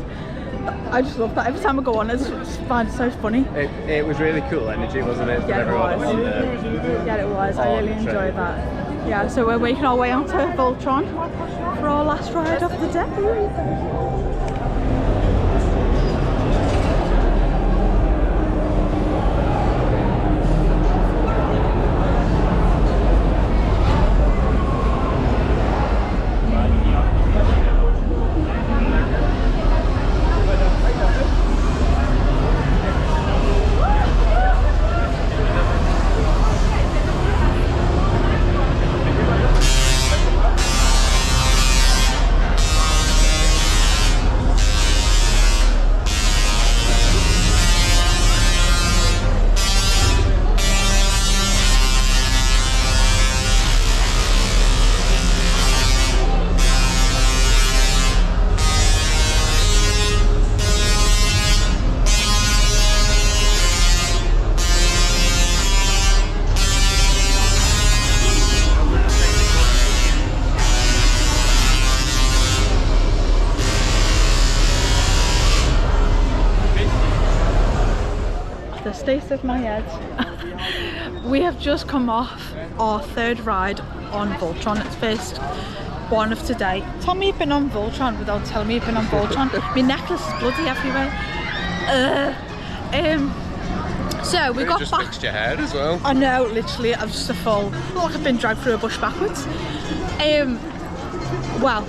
Speaker 1: I just love that. Every time I go on, it's find it so funny.
Speaker 2: It was really cool energy, wasn't it?
Speaker 1: Yeah, it was. Yeah, it was. I really enjoyed that. Yeah, so we're making our way onto Voltron for our last ride of the day. The state of my head. We have just come off our third ride on Voltron. It's first one of today. Tell me you've been on Voltron without telling me you've been on Voltron. My necklace is bloody everywhere. So we got
Speaker 2: just
Speaker 1: back.
Speaker 2: fixed your hair as well.
Speaker 1: I know, literally, I've just a full, like I've been dragged through a bush backwards. Well,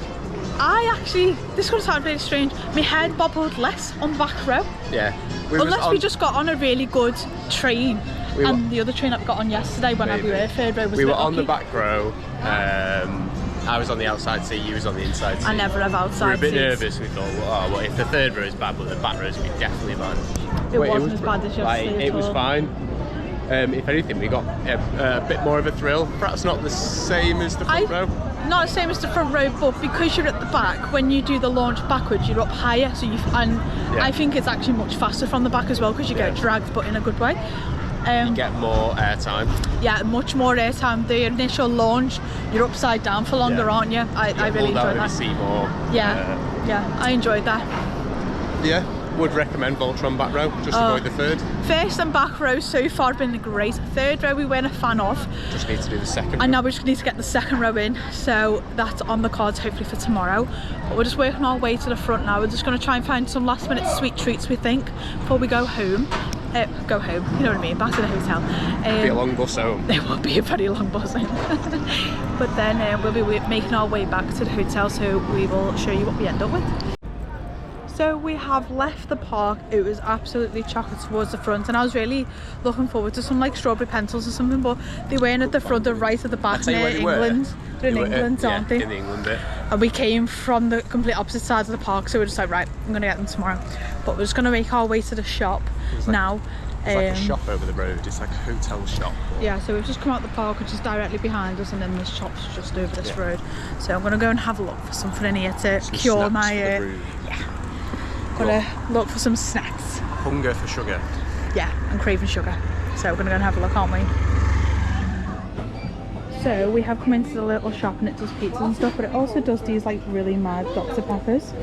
Speaker 1: this is going to sound really strange, my head bobbled less on the back row.
Speaker 2: Yeah.
Speaker 1: Unless we just got on a really good train, and the other train I got on yesterday when we were third row was
Speaker 2: we
Speaker 1: a bit
Speaker 2: were on
Speaker 1: lucky.
Speaker 2: the back row. I was on the outside seat, you was on the inside seat.
Speaker 1: I never have outside
Speaker 2: We were a bit
Speaker 1: seats.
Speaker 2: nervous, we thought, well, if the third row is bad, but the back row is definitely bad.
Speaker 1: It wasn't as bad as yesterday
Speaker 2: It was fine. If anything, we got a bit more of a thrill. Perhaps not the same as the front row.
Speaker 1: Not the same as the front row, but because you're at the back, when you do the launch backwards, you're up higher. So I think it's actually much faster from the back as well because you get dragged, but in a good way.
Speaker 2: You get more airtime.
Speaker 1: Yeah, much more airtime. The initial launch, you're upside down for longer, aren't you? I really enjoyed that.
Speaker 2: See more.
Speaker 1: Yeah, I enjoyed that.
Speaker 2: Yeah. Would recommend Voltron back row, just avoid the third.
Speaker 1: First and back row so far have been great. Third row we weren't a fan of.
Speaker 2: Just need to do the second.
Speaker 1: And now we just need to get the second row in, so that's on the cards hopefully for tomorrow. But we're just working our way to the front now. We're just going to try and find some last minute sweet treats, we think, before we go home. Go home, you know what I mean, back to the hotel.
Speaker 2: It'll be a long bus home.
Speaker 1: It will be a very long bus home. But then we'll be making our way back to the hotel, so we will show you what we end up with. So we have left the park. It was absolutely chocolate towards the front, and I was really looking forward to some like strawberry pencils or something, but they weren't at the front, they're right at the back near England. They're in England, aren't they?
Speaker 2: In the England bit.
Speaker 1: And we came from the complete opposite side of the park, so we're just like, right, I'm gonna get them tomorrow. But we're just gonna make our way to the shop now.
Speaker 2: It's like a shop over the road, it's like a hotel shop.
Speaker 1: Yeah, so we've just come out the park, which is directly behind us, and then this shop's just over this road. So I'm gonna go and have a look for something in here to cure my gotta look for some snacks.
Speaker 2: Hunger for sugar.
Speaker 1: Yeah, I'm craving sugar. So we're gonna go and have a look, aren't we? So we have come into the little shop and it does pizza and stuff, but it also does these like really mad Dr. Peppers.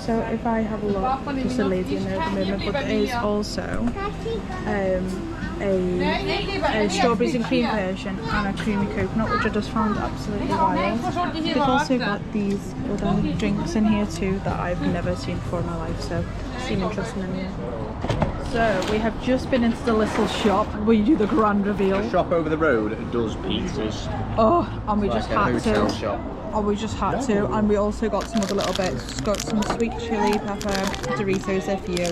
Speaker 1: So if I have a look, just a lady in there at the moment, but there is also a strawberries and cream version and a creamy coconut, which I just found absolutely wild. They've also got these Wodan drinks in here too that I've never seen before in my life, so seem interesting in here. So we have just been into the little shop where you do the grand reveal.
Speaker 2: The shop over the road does pizzas.
Speaker 1: Oh, and we just had
Speaker 2: hotel
Speaker 1: to.
Speaker 2: Shop.
Speaker 1: Oh, we just had to, and we also got some other little bits. Just got some sweet chili pepper Doritos there for you.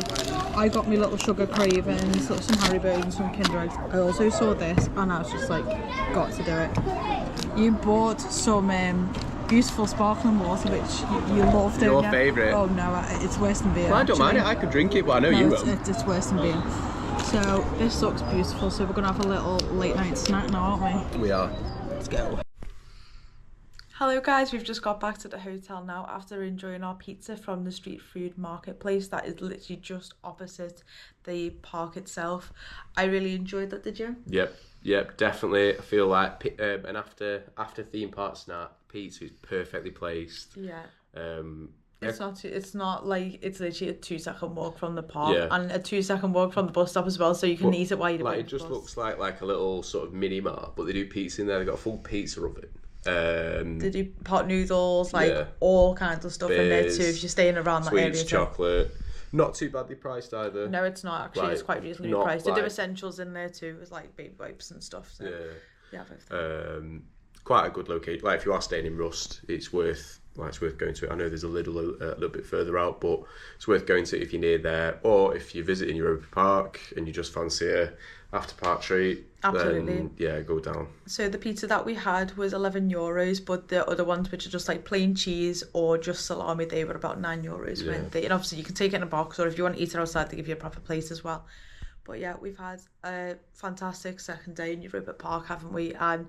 Speaker 1: I got me little sugar cravings, some Haribo and some Kinder Eggs. I also saw this, and I was just like, got to do it. You bought some beautiful sparkling water, which you love, don't you?
Speaker 2: Your favourite?
Speaker 1: Oh no, it's worse than beer.
Speaker 2: Well, I don't mind it, I could drink it, but I know you will.
Speaker 1: It's worse than beer. So this looks beautiful, so we're going to have a little late night snack now, aren't we?
Speaker 2: We are.
Speaker 1: Let's go. Hello guys, we've just got back to the hotel now after enjoying our pizza from the street food marketplace that is literally just opposite the park itself. I really enjoyed that, did you?
Speaker 2: Yep. Yep, definitely. I feel like an after theme park snack, pizza is perfectly placed.
Speaker 1: Yeah. It's not like it's literally a 2-second walk from the park and a 2-second walk from the bus stop as well, so you can eat it while you're
Speaker 2: like it just looks like a little sort of mini mart, but they do pizza in there. They've got a full pizza oven.
Speaker 1: They do pot noodles, all kinds of stuff in there too. If you're staying around that area,
Speaker 2: sweets, chocolate, not too badly priced either.
Speaker 1: No, it's not actually. It's quite reasonably priced. They do essentials in there too, with like baby wipes and stuff. So
Speaker 2: quite a good location. Like if you are staying in Rust, it's worth going to it. I know there's a little bit further out, but it's worth going to it if you're near there, or if you're visiting Europa Park and you just fancy a after park treat.
Speaker 1: Absolutely.
Speaker 2: Then, go down.
Speaker 1: So the pizza that we had was €11, but the other ones, which are just like plain cheese or just salami, they were about €9, weren't they? And obviously you can take it in a box, or if you want to eat it outside, they give you a proper plate as well. But yeah, we've had a fantastic second day in Europa Park, haven't we? And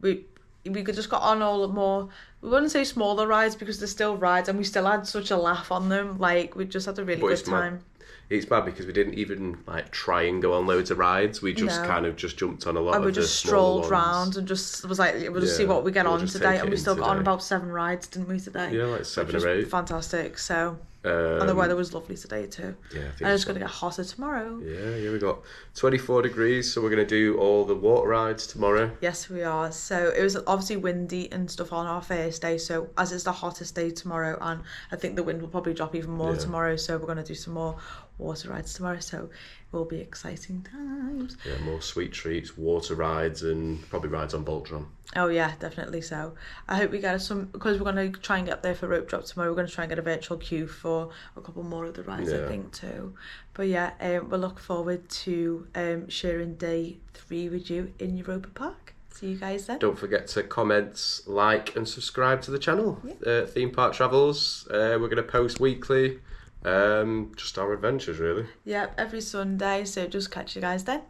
Speaker 1: we could just got on all more, we wouldn't say smaller rides because they're still rides, and we still had such a laugh on them. Like, we just had a really good time.
Speaker 2: It's bad because we didn't even like try and go on loads of rides. We just kind of just jumped on a lot of the
Speaker 1: we just strolled round and just was like, we'll just see what we get on today. And we still got on about 7 rides, didn't we, today?
Speaker 2: Yeah, like 7 or 8.
Speaker 1: Fantastic. So, and the weather was lovely today too.
Speaker 2: Yeah, I think
Speaker 1: and it's going to get hotter tomorrow.
Speaker 2: Yeah, we got 24 degrees, so we're going to do all the water rides tomorrow.
Speaker 1: Yes, we are. So it was obviously windy and stuff on our first day. So as it's the hottest day tomorrow, and I think the wind will probably drop even more tomorrow. So we're going to do some more water rides tomorrow. So it will be exciting times.
Speaker 2: Yeah, more sweet treats, water rides, and probably rides on Voltron.
Speaker 1: Oh yeah, definitely. So I hope we get some, because we're going to try and get there for rope drop tomorrow. We're going to try and get a virtual queue for a couple more of the rides, I think too. But yeah, we'll look forward to sharing day 3 with you in Europa Park. See you guys then.
Speaker 2: Don't forget to comment, like and subscribe to the channel. Theme Park Travels. We're going to post weekly, just our adventures really.
Speaker 1: Yep, every Sunday, so just catch you guys then.